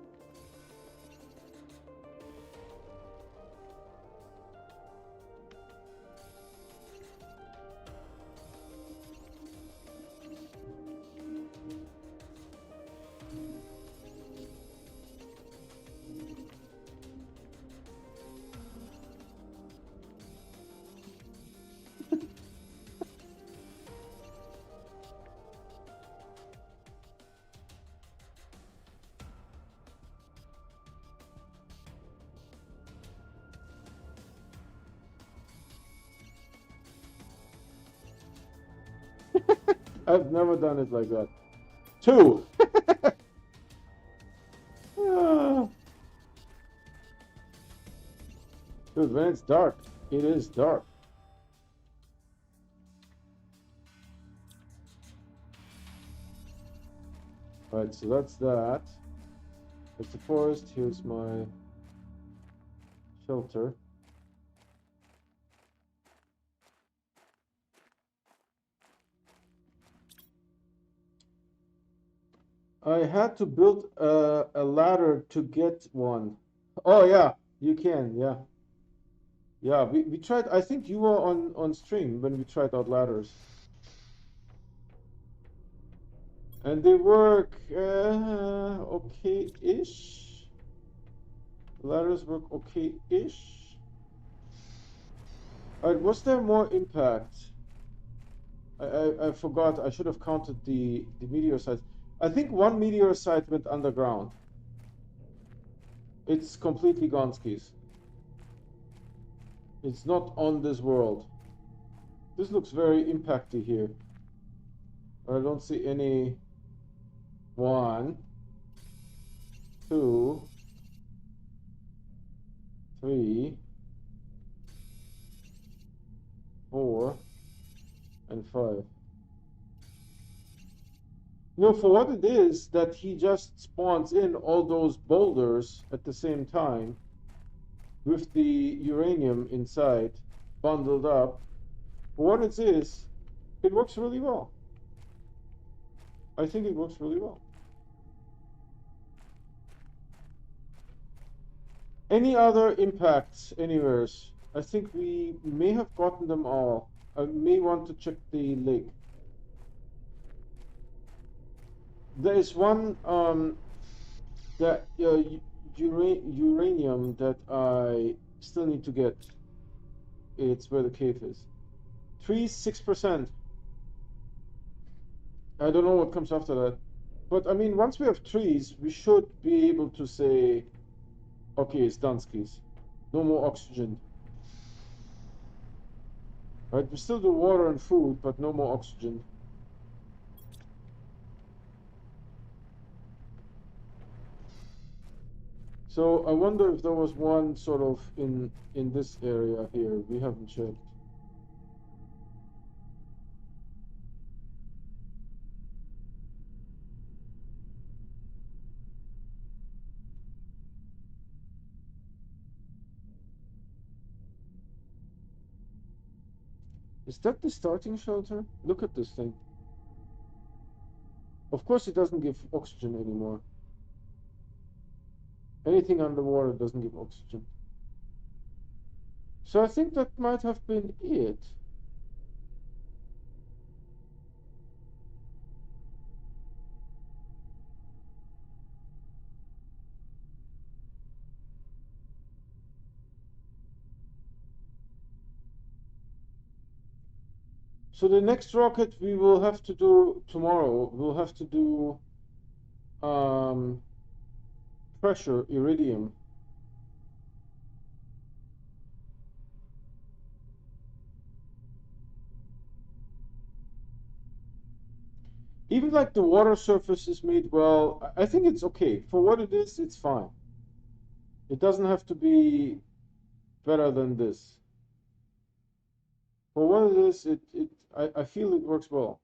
Speaker 1: I've never done it like that. 2. Dude, when it's dark, it is dark. Alright, so that's that. That's the forest. Here's my shelter. I had to build a ladder to get one. Oh yeah, you can, yeah. Yeah, we tried, I think you were on stream when we tried out ladders. And they work okay-ish. Ladders work okay-ish. Alright, was there more impact? I forgot. I should have counted the meteor sites. I think one meteor site went underground. It's completely gone skis. It's not on this world. This looks very impacty here. I don't see any. One, two, three, four, and five. No, for what it is that he just spawns in all those boulders at the same time with the uranium inside bundled up. For what it is, it works really well. I think it works really well. Any other impacts anywheres? I think we may have gotten them all. I may want to check the lake. There is one that uranium that I still need to get. It's where the cave is. 6%. I don't know what comes after that. But I mean, once we have trees, we should be able to say, okay, it's done, skis. No more oxygen. Right? We still do water and food, but no more oxygen. So I wonder if there was one sort of in this area here. We haven't checked. Is that the starting shelter? Look at this thing. Of course it doesn't give oxygen anymore. Anything underwater doesn't give oxygen. So I think that might have been it. So the next rocket we will have to do tomorrow, we'll have to do pressure iridium. Even like the water surface is made well. I think it's okay. For what it is, it's fine. It doesn't have to be better than this. For what it is, I feel it works well.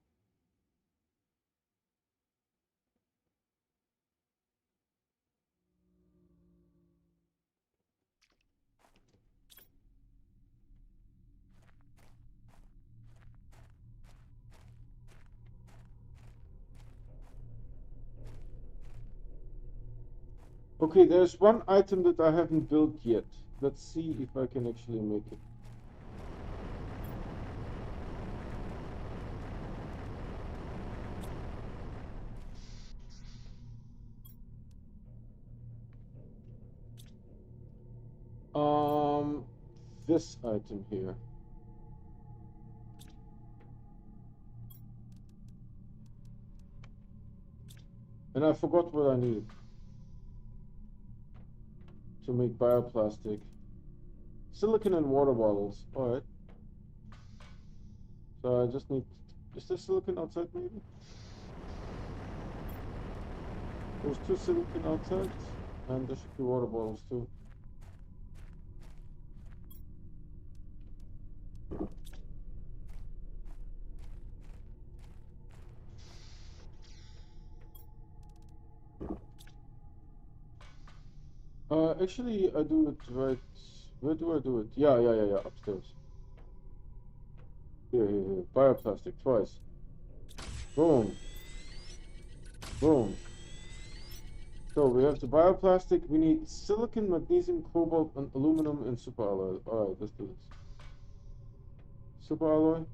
Speaker 1: Okay, there's one item that I haven't built yet. Let's see if I can actually make it. This item here. And I forgot what I need to make bioplastic. Silicon and water bottles. Alright. So I just need... Is there silicon outside maybe? There's 2 silicon outside. And there should be water bottles too. Actually, I do it right. Where do I do it? Yeah, upstairs. Here. Bioplastic, twice. Boom. Boom. So we have the bioplastic. We need silicon, magnesium, cobalt, and aluminum, and superalloy. Alright, let's do this. Superalloy.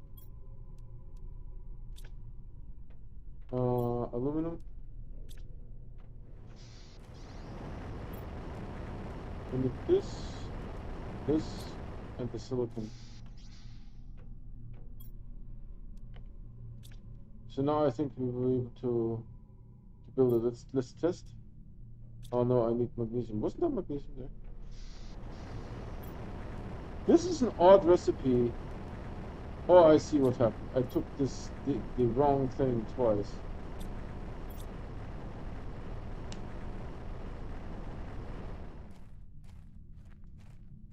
Speaker 1: Aluminum. We need this, and the silicon. So now I think we will be able to build it. Let's test. Oh no, I need magnesium. Wasn't there magnesium there? This is an odd recipe. Oh, I see what happened. I took the wrong thing twice.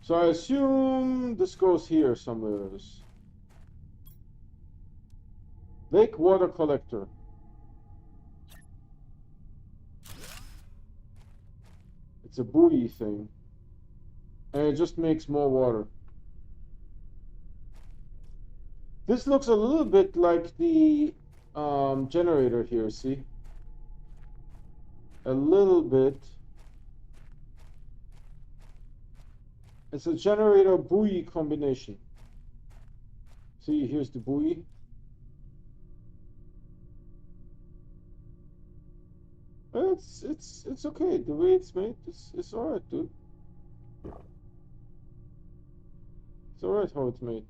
Speaker 1: So I assume this goes here somewhere. Lake water collector. It's a buoy thing. And it just makes more water. This looks a little bit like the generator here, see? A little bit. It's a generator buoy combination. See, here's the buoy. It's okay. The way it's made is alright, dude. It's alright how it's made.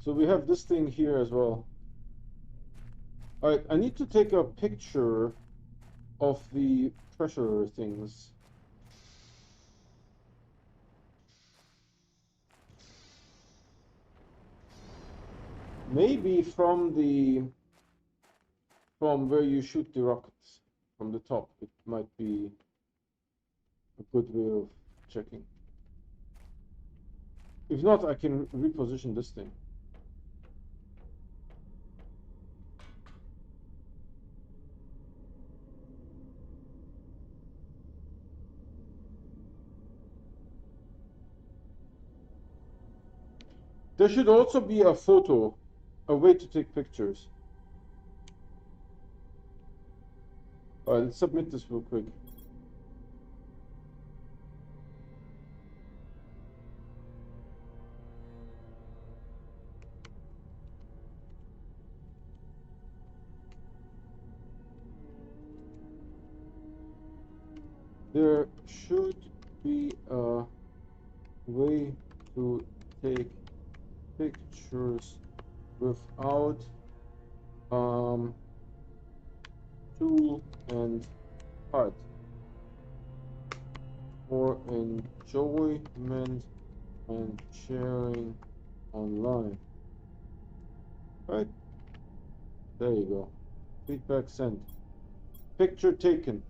Speaker 1: So we have this thing here as well. Alright, I need to take a picture of the pressure things. Maybe from where you shoot the rockets, from the top, it might be a good way of checking. If not, I can reposition this thing. There should also be a photo, a way to take pictures. All right, let's submit this real quick. There should be a way to take pictures without tool and HUD for enjoyment and sharing online. Right? There you go. Feedback sent. Picture taken.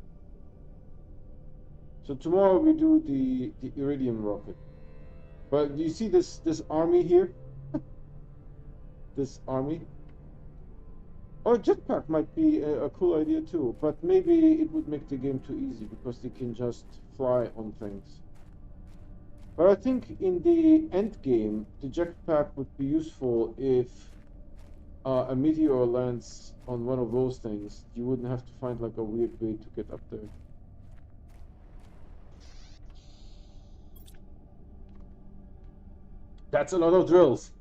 Speaker 1: So tomorrow we do the Iridium rocket. But do you see this army here? This army? Or jetpack might be a cool idea too, but maybe it would make the game too easy because they can just fly on things. But I think in the end game, the jetpack would be useful if a meteor lands on one of those things. You wouldn't have to find like a weird way to get up there. That's a lot of drills.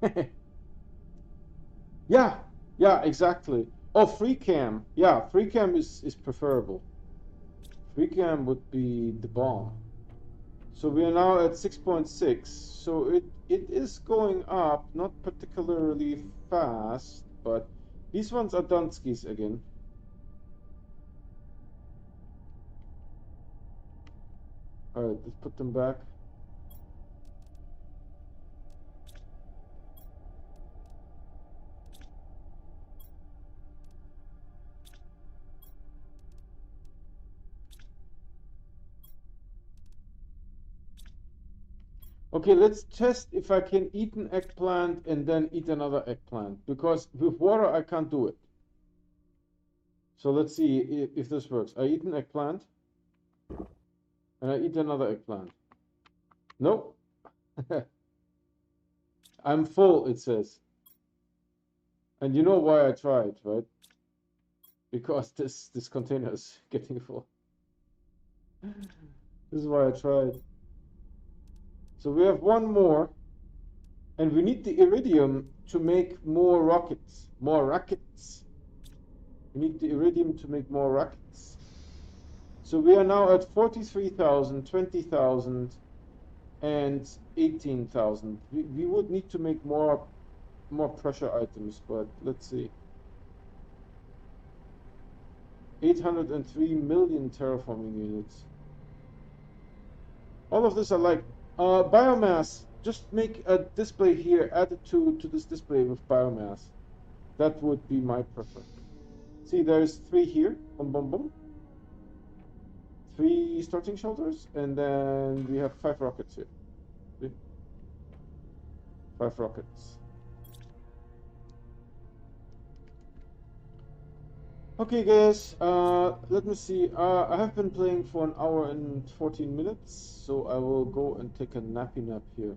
Speaker 1: Yeah, yeah, exactly. Oh, free cam. Yeah, free cam is preferable. Free cam would be the bomb. So we are now at 6.6. So it is going up, not particularly fast, but these ones are Dunskies again. All right, let's put them back. Okay, let's test if I can eat an eggplant and then eat another eggplant, because with water I can't do it. So let's see if this works. I eat an eggplant and I eat another eggplant. Nope. I'm full, it says. And you know why I tried, right? Because this container is getting full. This is why I tried. So we have one more, and we need the iridium to make more rockets. More rockets. We need the iridium to make more rockets. So we are now at 43,000, 20,000, and 18,000. We would need to make more more pressure items, but let's see. 803 million terraforming units. All of this I like. Biomass. Just make a display here. Add it to this display with biomass. That would be my preference. See, there's 3 here. Boom, boom, boom. 3 starting shelters, and then we have 5 rockets here. See? 5 rockets. Okay, guys. Let me see. I have been playing for an hour and 14 minutes, so I will go and take a nappy nap here.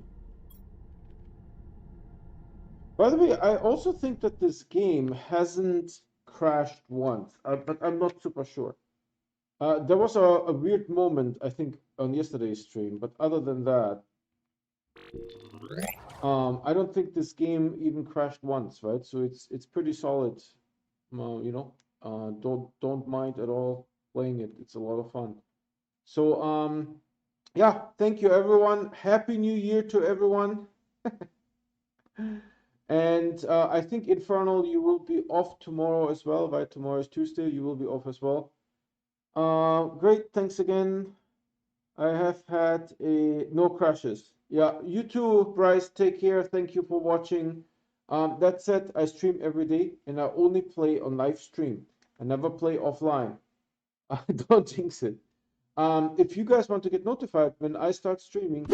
Speaker 1: By the way, I also think that this game hasn't crashed once, but I'm not super sure. There was a weird moment, I think, on yesterday's stream, but other than that, I don't think this game even crashed once, right? So it's pretty solid. You know, don't mind at all playing it. It's a lot of fun. So yeah, thank you everyone. Happy New Year to everyone. And I think Infernal, you will be off tomorrow as well, right? Tomorrow is Tuesday. You will be off as well. Great. Thanks again. I have had no crashes. Yeah, you too, Bryce. Take care. Thank you for watching. That said, I stream every day and I only play on live stream. I never play offline. I don't jinx it. If you guys want to get notified when I start streaming,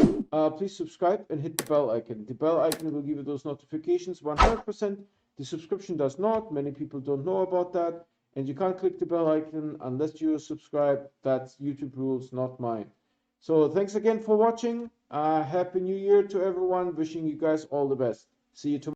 Speaker 1: please subscribe and hit the bell icon. The bell icon will give you those notifications 100%. The subscription does not. Many people don't know about that. And you can't click the bell icon unless you're subscribed. That's YouTube rules, not mine. So thanks again for watching. Happy New Year to everyone. Wishing you guys all the best. See you tomorrow.